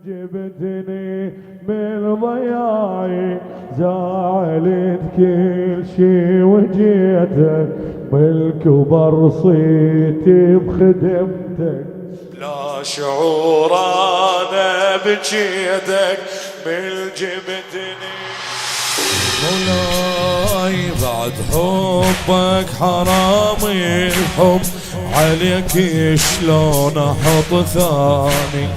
جبتني من ضياعي زعلت كل شي وجيتك بالكبر صيتي بخدمتك لا شعور انا بجيتك من جبتني مولاي بعد حبك حرامي الحب عليك شلون احط ثاني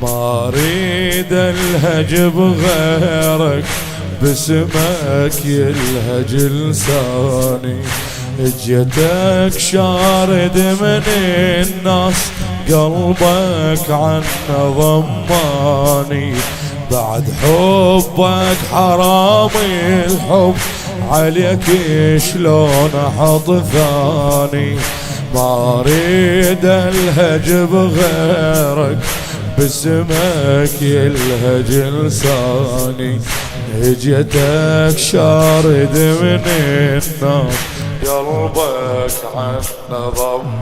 ما اريد الهج بغيرك باسمك يلهج لساني جيتك شارد من الناس قلبك عنا ضماني بعد حبك حرامي الحب عليك شلون احط ثاني ما اريد الهج بغيرك باسمك يلهج لساني جيتك شارد من الناس قلبك عنا ضماني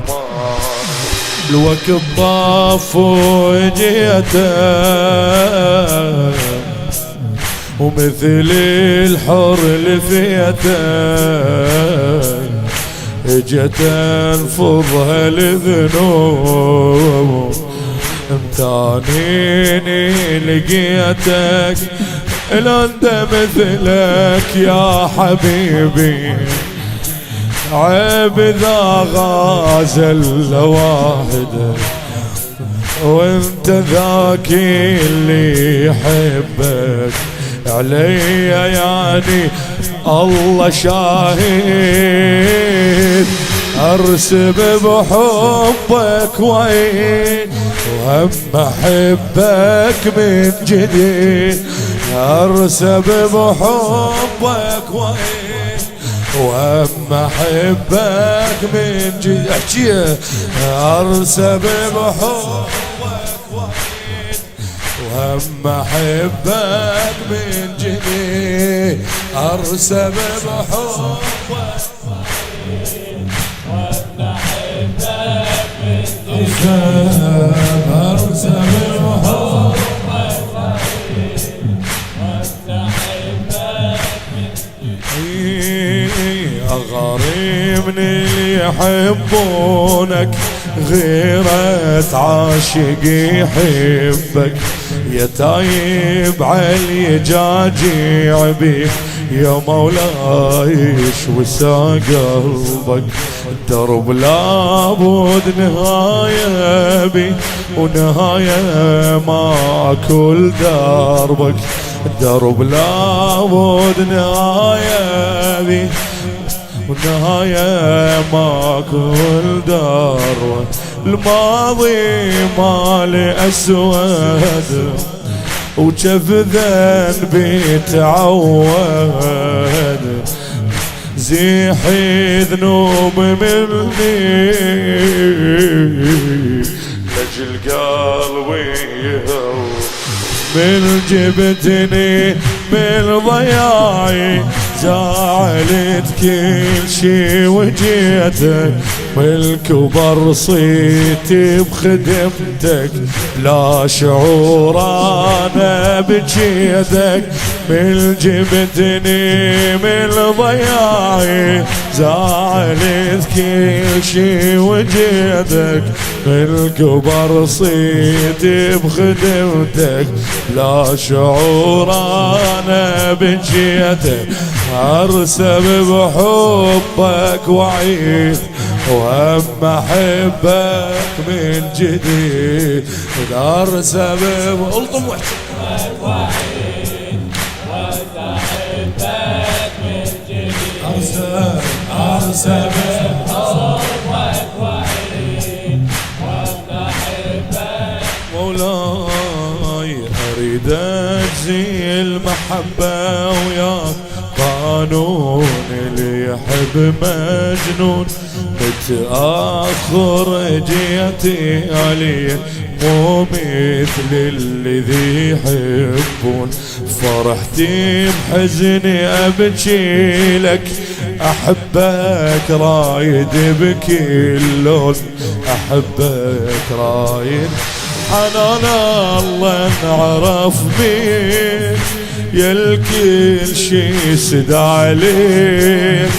الوقت طاف وجيتك ومثل الحر لفيتك جيت انفضها الذنوب امتانيني لقيتك لو انت مثلك يا حبيبي عيب ذا غازل واحد وانت ذاك اللي يحبك علي يعني الله شاهد ارسم بحبك وين وهم احبك من جديد ارسم بحبك وين وهم احبك من جديد احكيها ارسم بحبك وين وهم احبك من جديد ارسم بحبك وين وهم احبك من جديد ارسم بحبك غريب من اللي يحبونك غيرة عاشق يحبك يا تايب علي جاجيع بيك يا مولاي وسا قلبك الدرب لابد نهاية بي ونهاية ما كل دربك الدرب لابد نهاية بي ونهاية ما كل درب الماضي مالي أسود وجف ذنبي تعود زيحي ذنوب مني لجل قلبي من جبتني من ضياعي زعلت كل شي وجيتك بالكبر صيتي بخدمتك لا شعور انا بجيتك من جبتني من ضياعي زعلت كل شي وجيتك بالكبر صيتي بخدمتك لا شعور انا بجيتك ارسم بحبك وعيد وهم احبك من جديد ارسم الطم وعيد وانت احبك من جديد ارسم بحبك وعيد وانت احبك مولاي اريد اجزي المحبه وياك قانون اللي يحب مجنون متأخر جيتي عليه مو مثل الذي يحبون فرحتي بحزني ابكي لك احبك رايد بكل لون احبك رايد حنان الله نعرف مين يا الكل شي سد عليك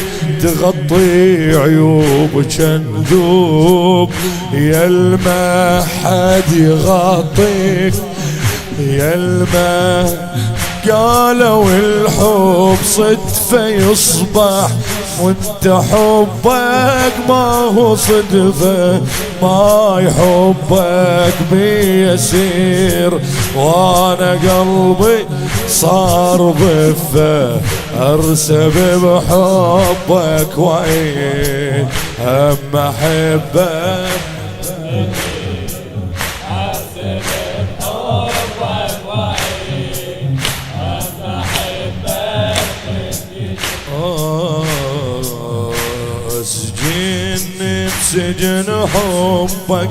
تغطي عيوبك نذوب يا الما حد يغطيك يا الما قالوا الحب صدفة يصبح وانت حبك ما هو صدفة ما يحبك بيسير وانا قلبي صار ضفة ارسب بحبك وعين هم احبك سجن بسجن حبك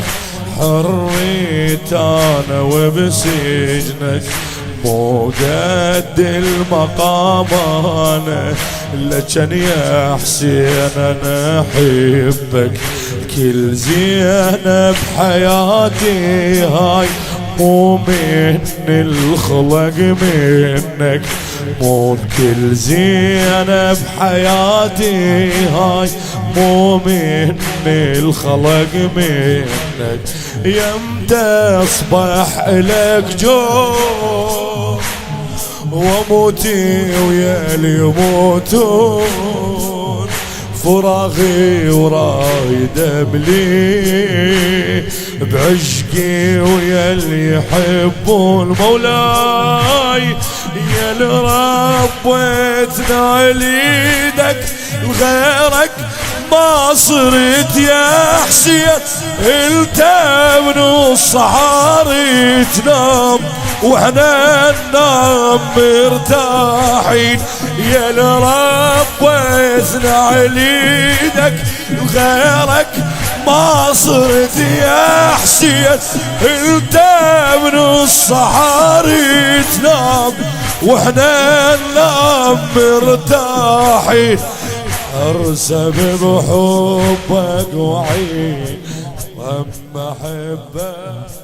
حريت انا وبسجنك مو قد المقام انا لكن يا حسين انا احبك كل زينة بحياتي هاي مو من الخلق منك مو كل زينة بحياتي هاي مو من الخلق منك يمتى اصبح لك جور وموتي ويا اللي يموتون فراغي ورايد بلي بعشقي ويا اللي يحبون مولاي يا اللي ربيتنا على ايدك لغيرك ما صرت يا حسين انت من الصحاري تنام واحنا ننام مرتاحين يا اللي ربيتنا على ايدك لغيرك ما صرت يا حسين انت من الصحاري تنام واحنا ننام مرتاحين ارسم بحبك وعين هم احبك